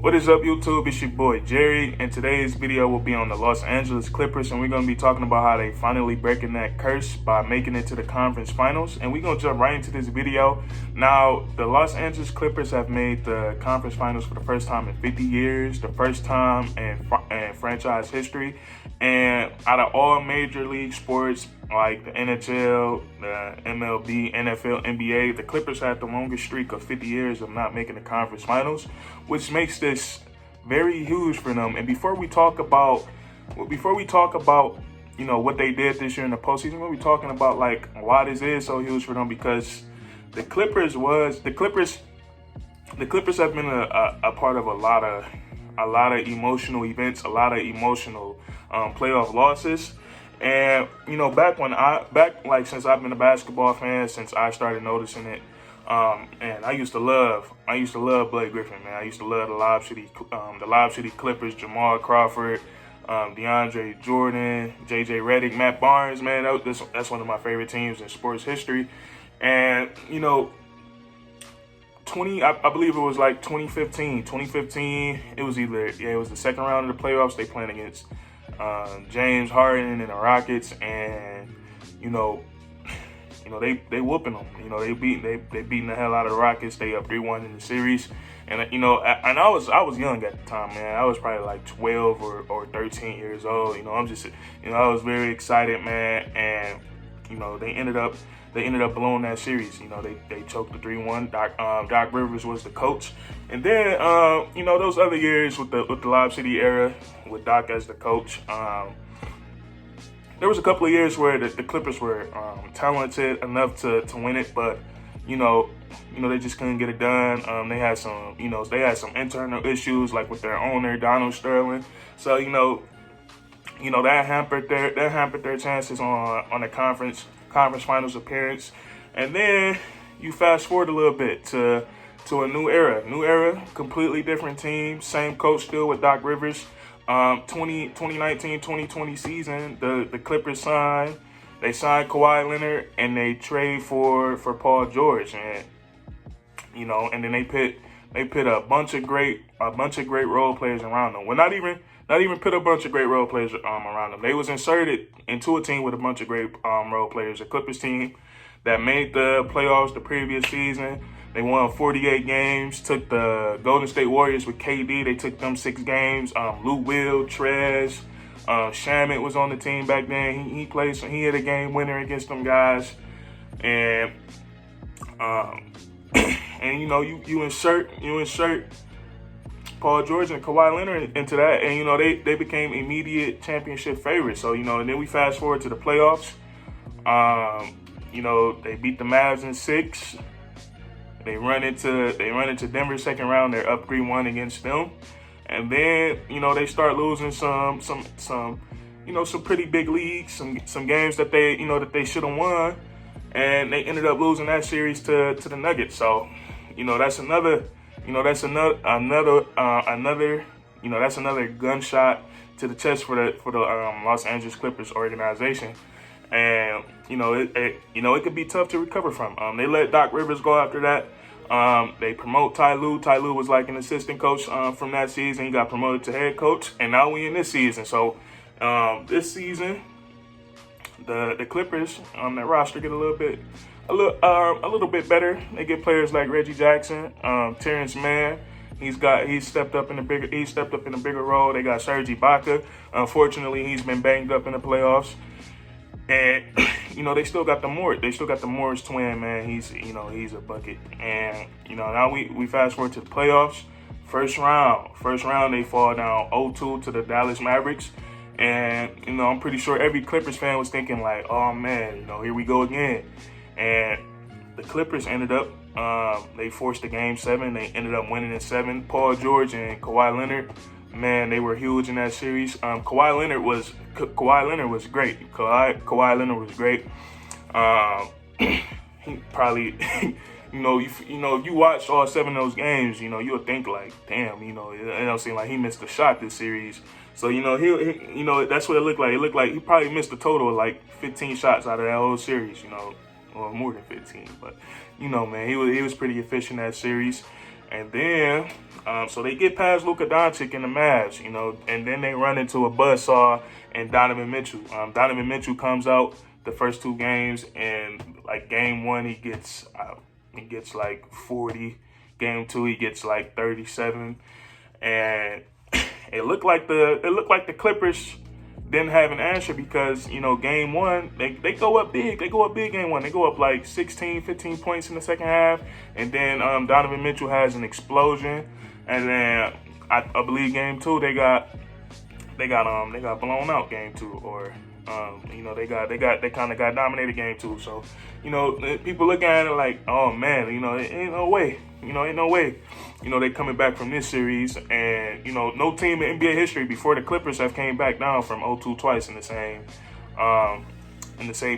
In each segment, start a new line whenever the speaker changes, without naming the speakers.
What is up, YouTube? It's your boy Jerry, and today's video will be on the Los Angeles Clippers, and we're going to be talking about how they finally breaking that curse by making it to the conference finals. And we're going to jump right into this video. Now, the Los Angeles Clippers have made the conference finals for the first time in 50 years, the first time in franchise history, and out of all major league sports like the NHL, the MLB, NFL, NBA, the Clippers had the longest streak of 50 years of not making the conference finals, which makes this very huge for them. And before we talk about what they did this year in the postseason, we'll be talking about like why this is so huge for them, because the Clippers have been a part of a lot of emotional events, a lot of emotional playoff losses. And since I've been a basketball fan, since I started noticing it, and I used to love Blake Griffin, man. I used to love the Lob City Clippers, Jamal Crawford, DeAndre Jordan, JJ Redick, Matt Barnes, man. That's one of my favorite teams in sports history. And I believe it was like 2015. It was the second round of the playoffs. They playing against James Harden and the Rockets, and they whooping them. They beating the hell out of the Rockets. They up 3-1 in the series, and I was young at the time, man. I was probably like 12 or 13 years old. I was very excited, man, and they ended up blowing that series. They choked the 3-1. Doc Rivers was the coach. And then, those other years with the Lob City era, with Doc as the coach, there was a couple of years where the Clippers were talented enough to win it, but they just couldn't get it done. They had some internal issues, like with their owner, Donald Sterling. So that hampered their chances on a conference finals appearance. And then you fast forward a little bit to a new era, completely different team, same coach still with Doc Rivers. 2019-2020 season, the Clippers signed Kawhi Leonard, and they trade for Paul George, and then they put a bunch of great role players around them. Well, not even put a bunch of great role players around them. They was inserted into a team with a bunch of great role players. A Clippers team that made the playoffs the previous season. They won 48 games, took the Golden State Warriors with KD. They took them 6 games. Lou Will, Trez, Shamet was on the team back then. He played, so he hit a game winner against them guys. And you insert Paul George and Kawhi Leonard into that, and they became immediate championship favorites. So and then we fast forward to the playoffs. They beat the Mavs in 6. They run into Denver second round. They're up 3-1 against them, and then they start losing some pretty big leads, some games that they should have won, and they ended up losing that series to the Nuggets. So that's another gunshot to the chest for the Los Angeles Clippers organization. And it could be tough to recover from. They let Doc Rivers go after that. They promote Ty Lue. Ty Lue was like an assistant coach from that season. He got promoted to head coach, and now we in this season. So this season, the Clippers, that roster get a little bit better. They get players like Reggie Jackson, Terrence Mann. He's stepped up in a bigger role. They got Serge Ibaka. Unfortunately, he's been banged up in the playoffs. And they still got the Morris twin, man. He's a bucket. And now we fast forward to the playoffs. First round they fall down 0-2 to the Dallas Mavericks. And I'm pretty sure every Clippers fan was thinking like, oh man, here we go again. And the Clippers ended up they forced the game 7. They ended up winning in 7. Paul George and Kawhi Leonard, man, they were huge in that series. Kawhi Leonard was great. Kawhi Leonard was great. He probably, if you watched all 7 of those games, you'll think like, damn, it don't seem like he missed a shot this series. So that's what it looked like. It looked like he probably missed a total of like 15 shots out of that whole series. Or more than 15. But man, he was pretty efficient that series. And then, so they get past Luka Doncic and the Mavs, you know, and then they run into a buzzsaw and Donovan Mitchell. Donovan Mitchell comes out the first 2 games, and like game 1 he gets like 40. Game 2 he gets like 37, and it looked like the Clippers didn't have an answer because, you know, game 1, they go up big. They go up big game 1. They go up like 16, 15 points in the second half. And then Donovan Mitchell has an explosion. And then I believe game 2 they got blown out game 2, or you know, they kind of got dominated game 2. So, you know, people look at it like, oh man, you know, ain't no way. You know, they coming back from this series, and, you know, no team in NBA history before the Clippers have came back down from 0-2 twice in the same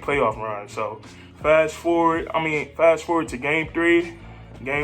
playoff run. So fast forward to game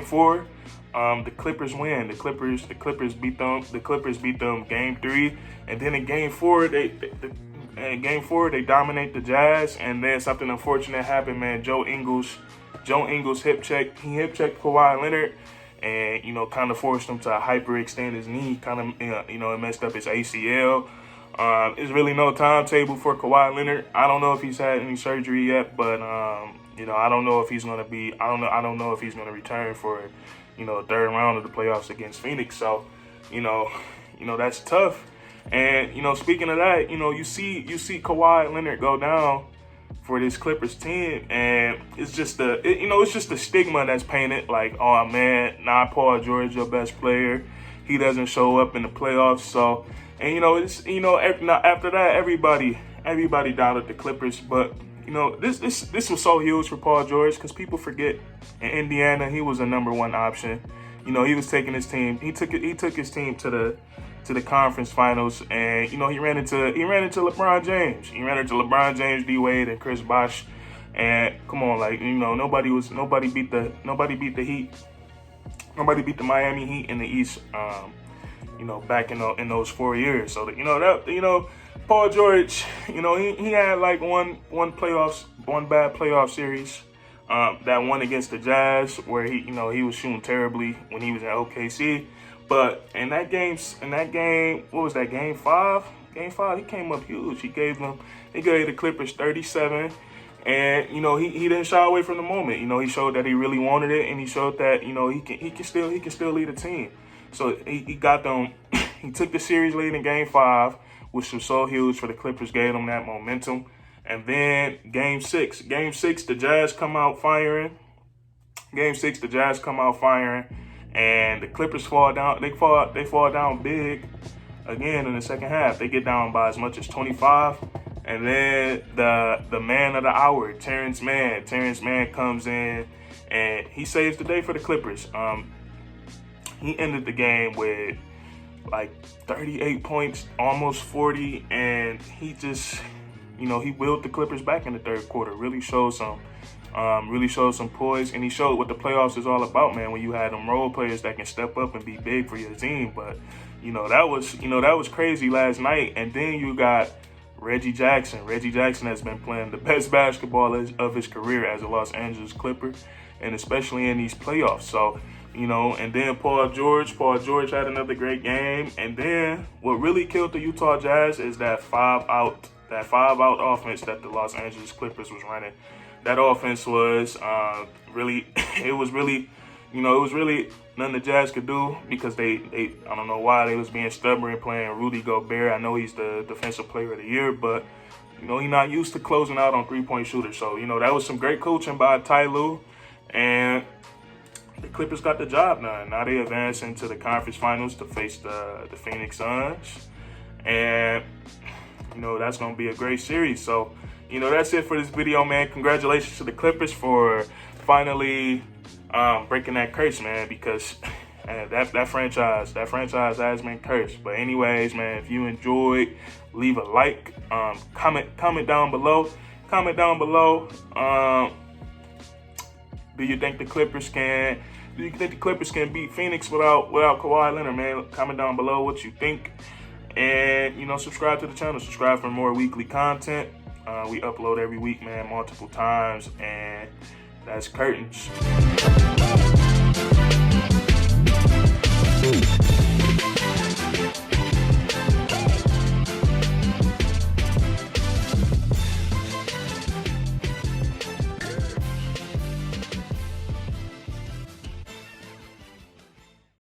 4, the Clippers win. The Clippers beat them game 3, and then in game 4 they dominate the Jazz, and then something unfortunate happened, man. Joe Ingles hip checked Kawhi Leonard, and, you know, kind of forced him to hyperextend his knee. Kind of, you know, it messed up his ACL. There's really no timetable for Kawhi Leonard. I don't know if he's had any surgery yet, but you know, I don't know if he's gonna be. I don't know if he's gonna return for, you know, 3rd round of the playoffs against Phoenix. So, you know that's tough. And, you know, speaking of that, you know, you see Kawhi Leonard go down for this Clippers team, and it's just the stigma that's painted, like, oh man, not Paul George, your best player, he doesn't show up in the playoffs. So, and, you know, it's, you know, after that, everybody doubted the Clippers, but, you know, this was so huge for Paul George, because people forget in Indiana he was a #1 option. You know, he was taking his team, he took his team to the conference finals, and, you know, he ran into LeBron James. He ran into LeBron James, D Wade, and Chris Bosh. And come on, like, you know, nobody beat the Heat. Nobody beat the Miami Heat in the East. You know, back in those 4 years. So that, you know, Paul George, you know, he had like one bad playoff series. That one against the Jazz, where he was shooting terribly when he was at OKC. But in that game, what was that, game 5? Game 5, he came up huge. He gave the Clippers 37, and, you know, he didn't shy away from the moment. You know, he showed that he really wanted it, and he showed that, you know, he can still lead a team. So he got them. He took the series lead in game 5, which was so huge for the Clippers, gave them that momentum. And then game 6, the Jazz come out firing. And the Clippers fall down. They fall down big again in the second half. They get down by as much as 25. And then the man of the hour, Terrence Mann comes in, and he saves the day for the Clippers. He ended the game with like 38 points, almost 40, and he just, you know, he willed the Clippers back in the third quarter. Really showed some poise, and he showed what the playoffs is all about, man. When you had them role players that can step up and be big for your team. But, that was crazy last night. And then you got Reggie Jackson. Reggie Jackson has been playing the best basketball of his career as a Los Angeles Clipper, and especially in these playoffs. So, and then Paul George had another great game. And then what really killed the Utah Jazz is that five out offense that the Los Angeles Clippers was running. That offense was really nothing the Jazz could do, because they I don't know why they was being stubborn playing Rudy Gobert. I know he's the defensive player of the year, but he's not used to closing out on 3-point shooters. So, that was some great coaching by Ty Lue, and the Clippers got the job done. Now they advance into the conference finals to face the Phoenix Suns, and that's going to be a great series. So, that's it for this video, man. Congratulations to the Clippers for finally breaking that curse, man, because that franchise has been cursed. But anyways, man, if you enjoyed, leave a like, comment down below. Do you think the Clippers can beat Phoenix without Kawhi Leonard, man? Comment down below what you think. And, subscribe to the channel. Subscribe for more weekly content. We upload every week, man, multiple times. And that's curtains.
Peace.